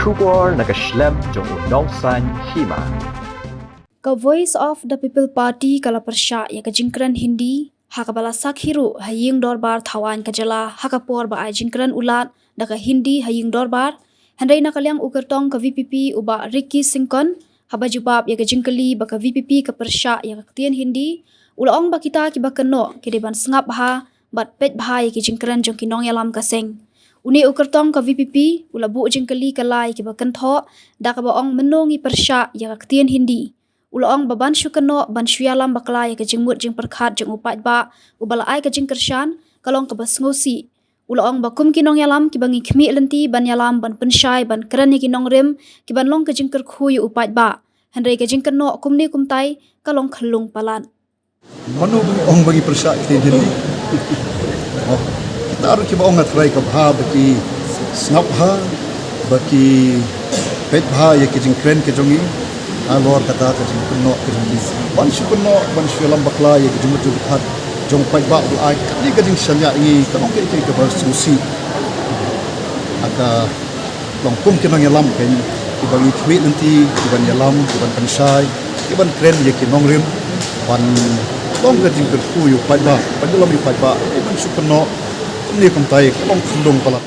Shubor nakaslem jong udongsan Hima. Ka Voice of the People Party kala Pyrshah ya ka jingkran Hindi haka bala sak hiru haying dorbar thawan ka jala haka por ba ai jingkran ulat da ka Hindi haying dorbar handai na kalyang Kyrtong ka VPP uba Ricky Singkon haba jubab ya ka jingkali ba ka VPP ka Pyrshah ya ka Ktien Hindi ulaong ba kita Kiba Kynthoh kideban sengap ha bat pet bha ya ki jingkran jong kinong yalam kaseng uni Kyrtong ka VPP ula bu jingkali kalai Kiba Kynthoh da ka baong Mynno ngi Pyrshah ya ka Ktien Hindi ulaong baban syukano ban shuyalam bakla ya ka jingmut jing perkhat jing upat ba ubala ai ka jing kershan kalong ka basngosi ulaong bakum kinong yalam ki bangi khmi lenti ban yalam ban pensyai ban kerani kinong rem ki ban long ka jing kerkhu yu upat ba handai ka jing kano kumni kumtai kalong khlung palan manu ong bagi Pyrshah Ktien Hindi oh kita aru ki baong atrai ka bha baki snap ha baki pet bha ya ki jing kren ke jongi alor kata ka jing kuno ke jing ban syukuno ban shulam bakla ya ki jing mutu hat jong pai ba bu ai ni ka jing shanya ngi ka ong ke ka bar susi aka long kum ke nang yalam ken ki bangi thwi nanti ki ban yalam ki ban pansai ki ban kren ya ki nong rim ban long ka jing ku yu pai ba ban lam yu pai ba ban syukuno ni kum tai ka long khundong pala